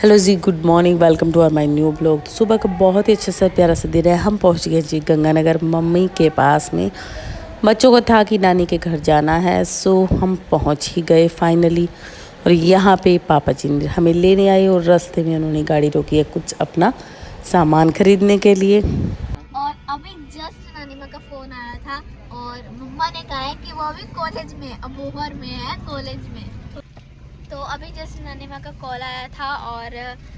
Hello जी, good morning, welcome to our my new blog. तो सुबह का बहुत ही अच्छा सा प्यारा सा दिन है। हम पहुंच गए जी गंगानगर मम्मी के पास में। बच्चों को था कि नानी के घर जाना है, सो हम पहुंच ही गए फाइनली। और यहाँ पे पापा जी ने हमें लेने आए और रास्ते में उन्होंने गाड़ी रोकी है कुछ अपना सामान खरीदने के लिए। और अभी जस्ट नानी माँ का फोन आया था और मम्मा ने कहा है कि वो अभी कॉलेज में अबोहर में है, कॉलेज में। तो अभी जस्ट नानी माँ का कॉल आया था और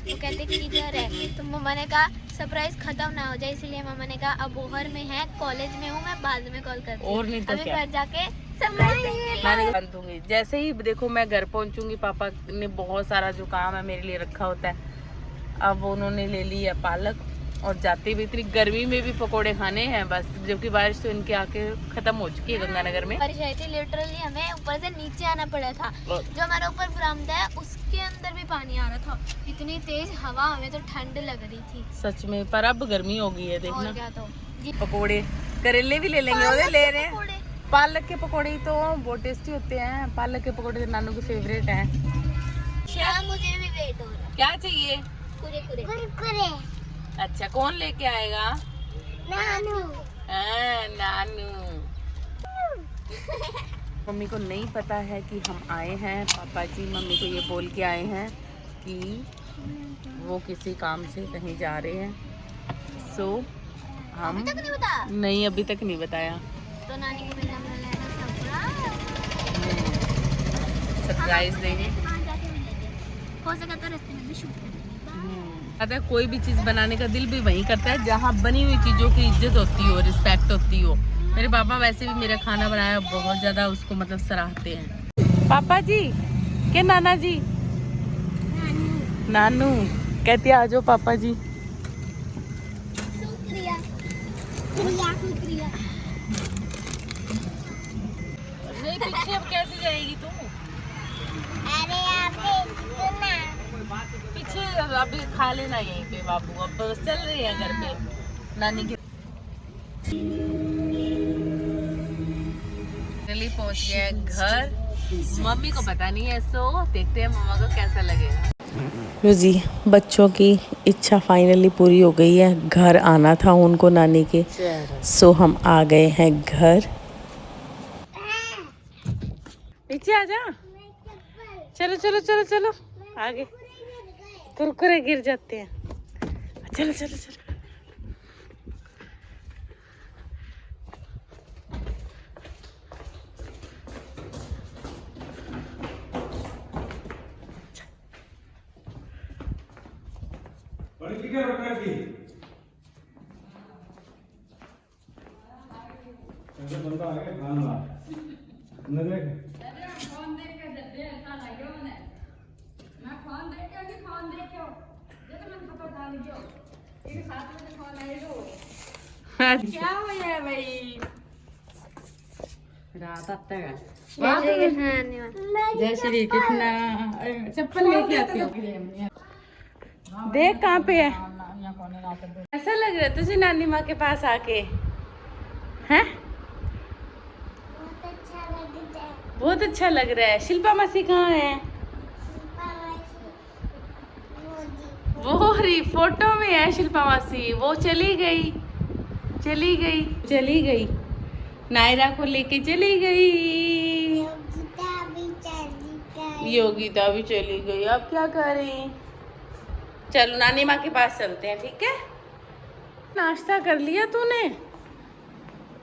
वो कहते कि इधर है। तो मम्मा ने कहा सरप्राइज खत्म ना हो जाए, इसलिए मम्मा ने कहा अबोहर में है, कॉलेज में हूँ, मैं बाद में कॉल करती हूँ। और नहीं तो अभी क्या? घर जाके सरप्राइज देंगे। दूंगी जैसे ही देखो मैं घर पहुंचूंगी। पापा ने बहुत सारा जो काम है मेरे लिए रखा होता है, अब उन्होंने ले ली है पालक। और जाते भी इतनी गर्मी में भी पकोड़े खाने हैं बस, जबकि बारिश तो इनके आके खत्म हो चुकी है गंगानगर में। बारिश आई थी, लिटरली हमें ऊपर से नीचे आना पड़ा था। जो हमारे ऊपर बरामदा है उसके अंदर भी पानी आ रहा था। इतनी तेज हवा, हमें तो ठंड लग रही थी सच में। पर अब गर्मी हो गई है, और देखना। क्या। तो पकोड़े करेले भी ले लेंगे, वो ले रहे हैं। पकोड़े। पालक के पकोड़े तो बहुत टेस्टी होते हैं। पालक के पकोड़े तो नानू के फेवरेट हैं। मुझे भी वेट हो रहा है। क्या चाहिए? कुरकुरे। अच्छा, कौन लेके आएगा? नानू। नानू। मम्मी को नहीं पता है कि हम आए हैं। पापा जी मम्मी को ये बोल के आए हैं कि वो किसी काम से कहीं जा रहे हैं। सो हम अभी तक नहीं बता? नहीं, अभी तक नहीं बताया। तो नानी को मिलना लेना सरप्राइज देंगे। हो सका तो रास्ते में भी शूट करेंगे। पता है, कोई भी चीज़ बनाने का दिल भी वहीं करता है जहाँ बनी हुई चीज़ों की इज्जत होती हो, रिस्पेक्ट होती हो। मेरे पापा वैसे भी मेरा खाना बनाया बहुत ज़्यादा उसको मतलब सराहते हैं। पापा जी के नाना जी? नानू कहती आ जाओ पापा जी। शुक्रिया। शुक्रिया। नहीं, पीछे अब कैसे जाएगी तू? अरे सुना। पीछे अभी खा लेना यहीं पे बाबू। अब बस चल रही है घर पे नानी के। पहुंच गए हैं घर। मम्मी को पता नहीं है, सो देखते हैं मम्मा को कैसा लगेगा। जी, बच्चों की इच्छा फाइनली पूरी हो गई है। घर आना था उनको नानी के, सो हम आ गए हैं घर। नीचे आ जा। चलो चलो चलो चलो आगे। कुरकुरे गिर जाते हैं। चलो चलो चलो। क्या हो है भाई? रात आता है। जैसे कितना चप्पल लेके आती हो? देख कहाँ पे है। ऐसा लग रहा है तुझे नानी माँ के पास आके? हैं? बहुत अच्छा लग रहा है। शिल्पा मासी कहाँ है? वो रही फोटो में है शिल्पा मासी। वो चली गई चली गई चली गई। नायरा को लेके चली गई। योगिता भी चली गई। अब क्या करें? चलो नानी माँ के पास चलते हैं, ठीक है? नाश्ता कर लिया तूने?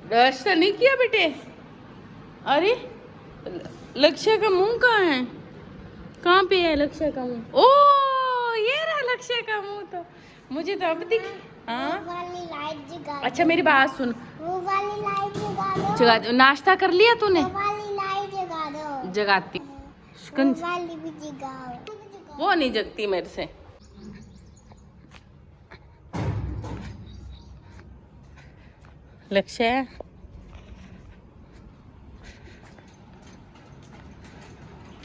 नाश्ता नहीं किया बेटे? अरे लक्ष्य का मुंह कहाँ है? कहाँ पे है लक्ष्य का मुंह? ओ ये रहा लक्ष्य का मुंह। तो मुझे तो अब दिख। हाँ अच्छा, मेरी बात सुन। वो वाली लाइट जगा दो। जगा दो। नाश्ता कर लिया तूने? वो वाली लाइट जगा दो। जगाती। वो वाली भी जगाओ। वो नहीं जगती मेरे से। लक्ष्य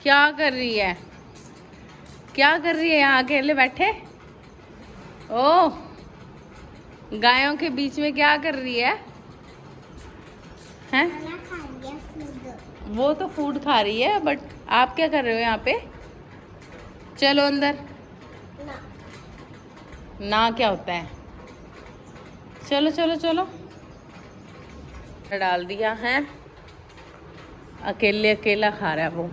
क्या कर रही है? क्या कर रही है यहाँ अकेले बैठे? ओ गायों के बीच में क्या कर रही है? हैं? वो तो फूड खा रही है, बट आप क्या कर रहे हो यहाँ पे? चलो अंदर। ना क्या होता है। चलो चलो चलो, डाल दिया है। अकेले अकेला खा रहा है वो।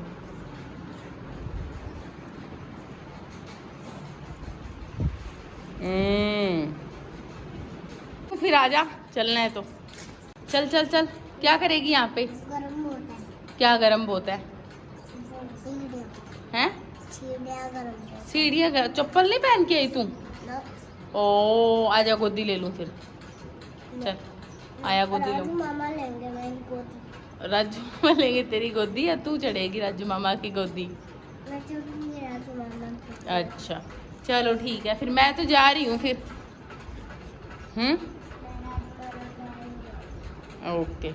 तो फिर आजा, चलना है तो चल चल चल। क्या करेगी यहाँ पे? गरम होता है। क्या गरम होता है? हैं? सीढ़ियाँ चप्पल नहीं पहन के आई तू? ओ आजा, गोदी ले लूँ फिर। चल आया, गोदी लो। मामा लेंगे मेरी गोदी। राजू मामा लेंगे तेरी गोदी, या तू चढ़ेगी राजू मामा की गोदी? मैं चढ़ूंगी राजू मामा की। अच्छा चलो ठीक है, फिर मैं तो जा रही हूँ फिर। ओके।